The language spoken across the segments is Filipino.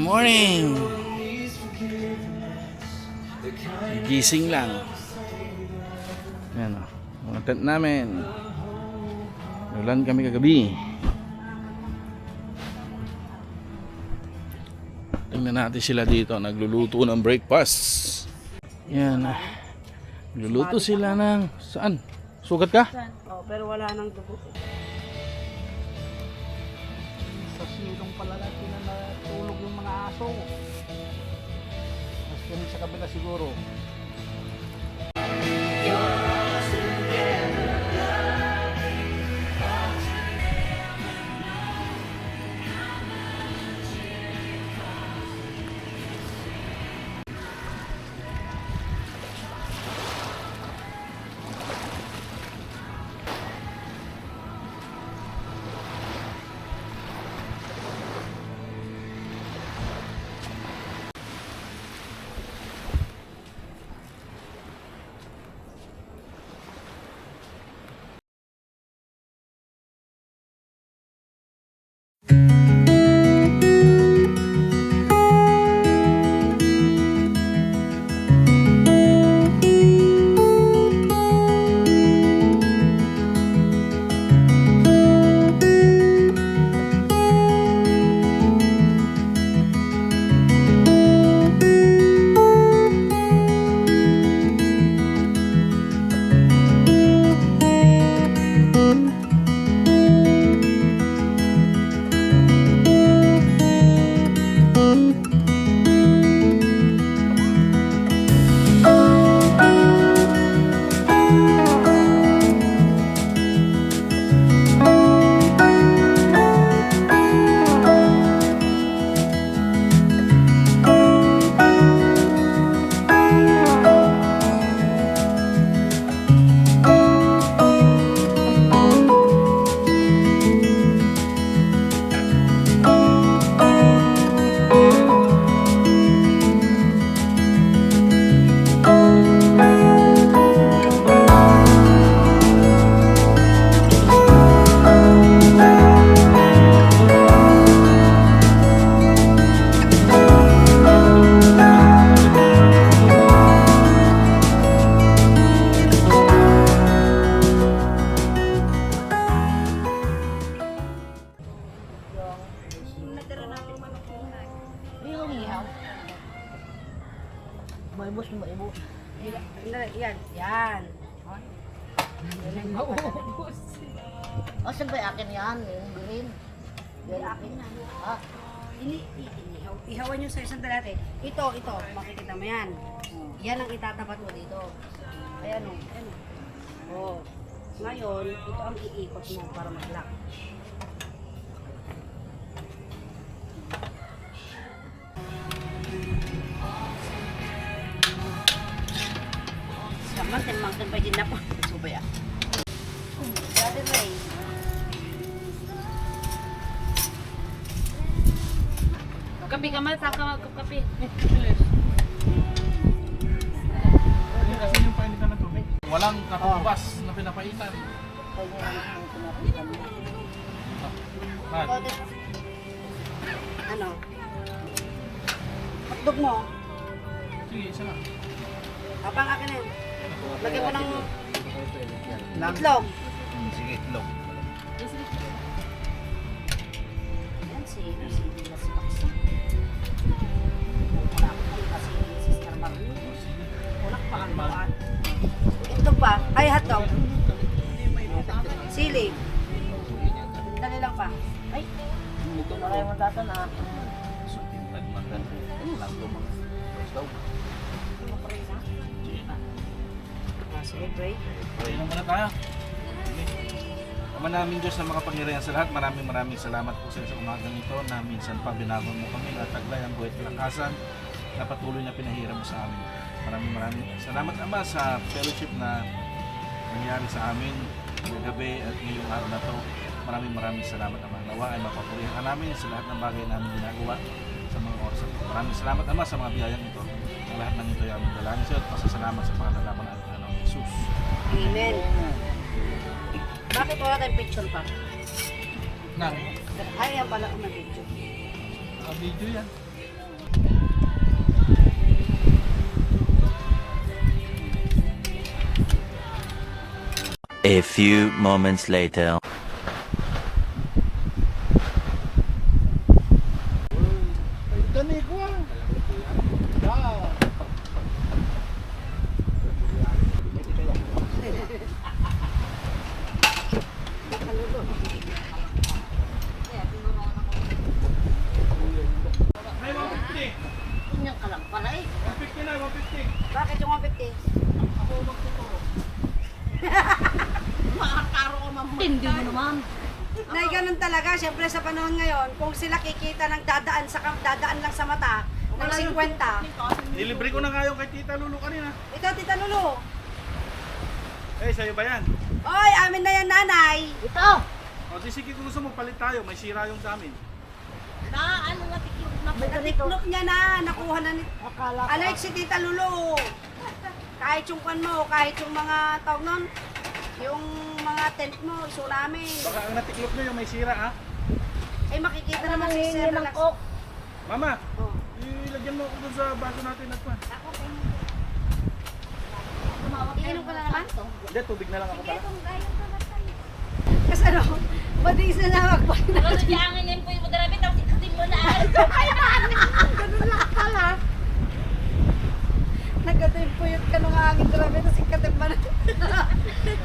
morning! Gising lang. Yan o, mga tent namin. Ulan kami kagabi. Tingnan natin sila dito, nagluluto ng breakfast. Yan. Nagluluto sila ng... Saan? Sugat ka? Oh, pero wala nang dugo. Sa silong pala natin na natulog yung mga aso. Mas ganun sa kabila siguro. Maibos. Yan. Yan. Maubos. O, siyempre akin yan. Yung green. Yan akin yan. Ah. Ihawan nyo sa isang dalate. Ito. Makikita mo yan. Yan ang itatapat mo dito. Ayan o. Oh. Ngayon, ito ang iikot mo para mag-lock. Mantin pa din na po. Subaya. Dati Ray. Kapi ka man, saka magkapi. Kasi yung painitan ng tubig. Walang kakubas na pinapaitan. Ano? Hotdog mo. Sige, isa lang. Apang akin na yun. Lagyan mo ng itlog. Sige, itlog. Yan si Maxi. Wala ko kasi Sister Marie. Wala pa ang buwan. Itlog pa. Ay, hotdog. Sili. Dali lang pa. Ay. Maray mo dito na. Sige, pray. Pray muna tayo. Ama namin Diyos na makapangyarihan sa lahat, maraming salamat po sa umagang ito na minsan pa binagon mo kami at taglay ang buhay at lakasan na patuloy na pinahiram mo sa amin. Maraming salamat Ama sa fellowship na nangyari sa amin gabi at ngayong araw na to. Maraming salamat Ama. Nawa ay mapapurihan ka namin sa lahat ng bagay namin ginagawa sa mga oras. Maraming salamat Ama sa mga biyayang ito. Ang lahat ng ito ay aming dalangin sa iyo at pasasalamat sa pangalalaman at Jesus. Amen. Bakit wala tayong picture pa? Nang, Ay, yan pala kung may picture. video yan. A few moments later. Gani ko ah. May 150. Ganyan ka lang pala eh. 150 na, 150. Bakit yung 150? Ako magtuturo. Makakaro ko mamaya. Hindi mo naman. Na ganun talaga, syempre sa panahon ngayon, kung sila kikita ng dadaan lang sa mata, ng 50. Nilibre ko na nga yung kay Tita Lulu kanina. Ito, Tita Lulu. Eh, sa'yo ba yan? Oy, amin na yan, nanay. Ito. O, di sige kung gusto mo, palit tayo. May sira yung sa amin. Na ano na tiklop na po ganito. Natiklop niya na, nakuha na ni... Akala ko. Alex, si Tita Lulu. Kahit yung pan mo, kahit yung mga tawag nun, yung mga tent mo, iso namin. Baka ang natiklop nyo yung may sira, ha? Ay, makikita Ano naman nang si hihingi Sir ng Relax. coke? Mama, Oh. ilagyan mo ako dun sa bago natin nagpan. Ako, Tumawag kayo Iinom ka na ng naman? sakto. Hindi, tubig na lang ako pala. kasi ano, madis na lang ako. Ano siya ang inin po yung madarami tapos ikutin mo na. Ganun lang pala. Nagkatimpuyot ka nung hangin grabe, tapos ikatip man.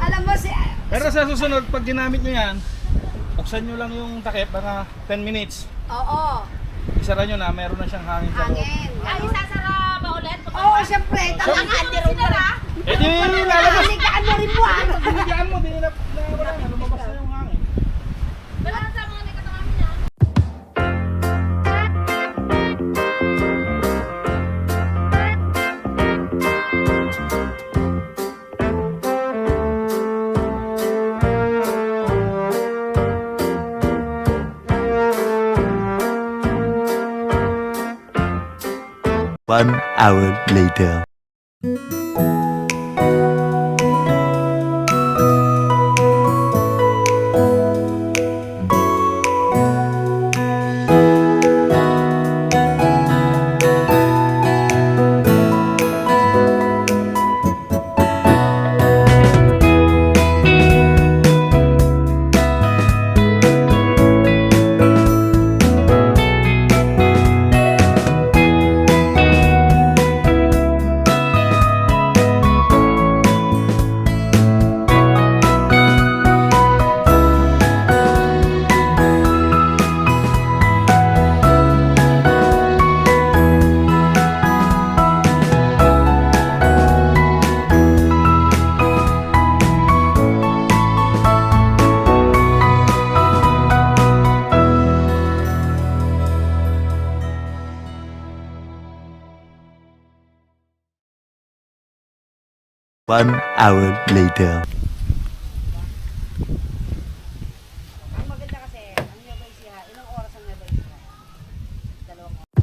Alam mo si... Pero sa susunod, pag ginamit nyo yan, buksan nyo lang yung takip, baka 10 minutes. Oo, Isara nyo na, meron na siyang hangin sa loob. hangin. Ay, sasara ba ulit? Oo, siyempre. Talaga, hindi rin pala. Eh di, lalabas. Haligaan mo rin mo. Pag binigaan mo, di na wala na, lumabas na yung hangin. Wala sa mga may katamamin niya. One hour later. One hour later. Ang maganda kasi, ang Nueva Ecija, ilang oras ang Nueva Ecija? Dalawang oras.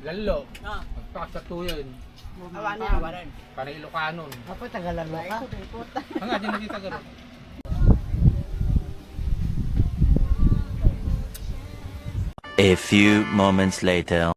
Lalo, pagpakatuyan. Awanin. Para Ilocanon. Apo, tagalan mo ka. Ang nga, di na kita gano'n. A few moments later.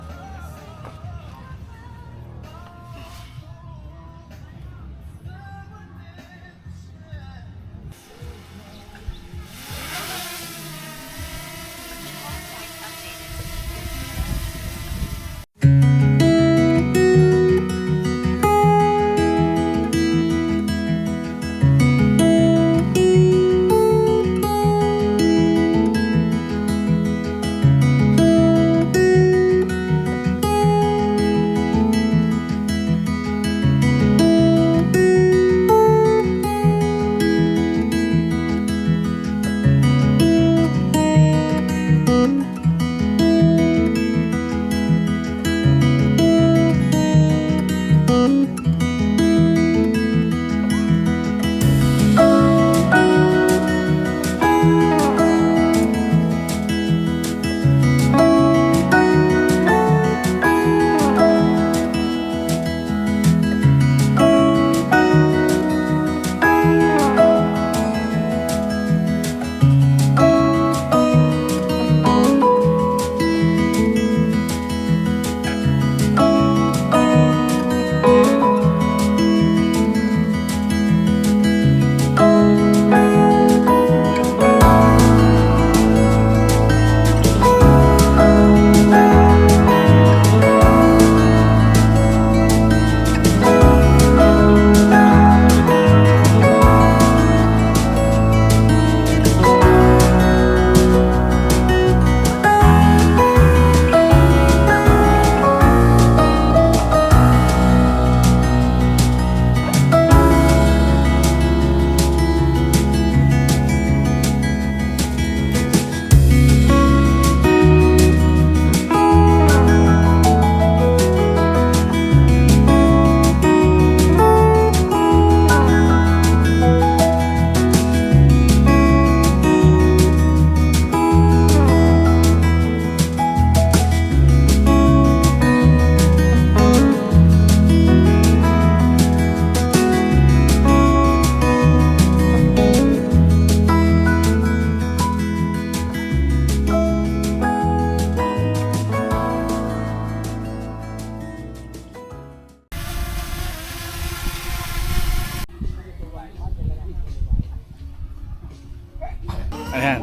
Ayan.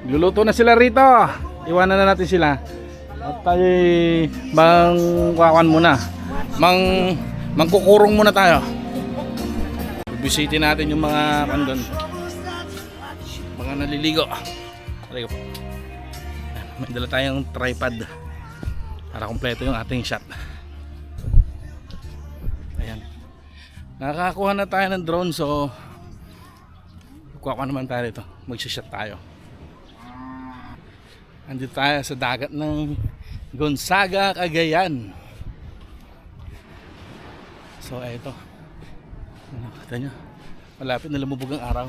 Luluto na sila rito. Iwanan na natin sila. At tayo mangkukuhan muna. Mangkukurong muna tayo. Bibisitin natin yung mga kandon. Mga naliligo. Halika po. May dala tayong tripod para kumpleto yung ating shot. Ayan. Nakakakuha na tayo ng drone, so kuha naman tayo dito. Magsishot tayo. Andito tayo sa dagat ng Gonzaga, Cagayan. So eto. Kita nyo, malapit na lumubog ang araw.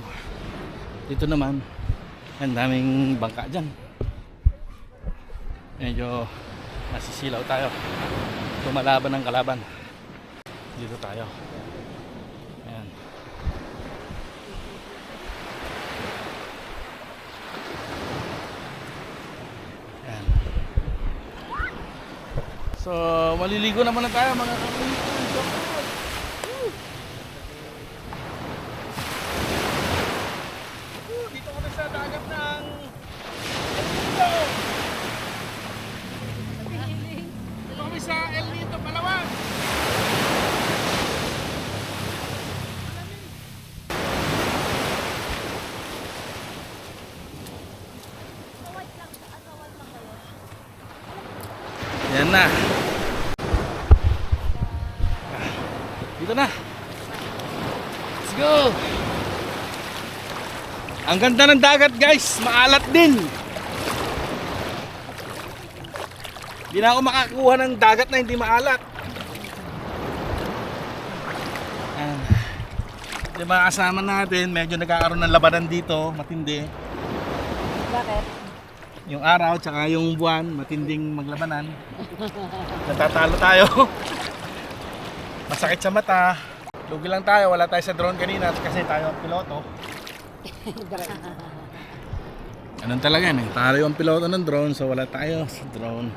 Dito naman, ang daming bangka dyan. Medyo nasisilaw tayo. Tumalaban ng kalaban. Dito tayo. Ayan. Ayan. So, maliligo naman na tayo mga kapatid. Dito kami sa dagat ng Dito kami sa El Nido, Palawan. Yan na. Dito na. Let's go. Ang ganda ng dagat, guys. Maalat din. Hindi na ako makakuha ng dagat na hindi maalat. Ayan. Diba kasama natin, medyo nagkakaroon ng labanan dito, matindi. Bakit? Yung araw tsaka yung buwan, matinding maglabanan. Natatalo tayo. Masakit sa mata. Lugi lang tayo, wala tayo sa drone kanina kasi tayo ang piloto. Ganun talaga eh. Tayo ang piloto ng drone, so wala tayo sa drone.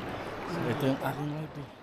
So ito yung aking wife.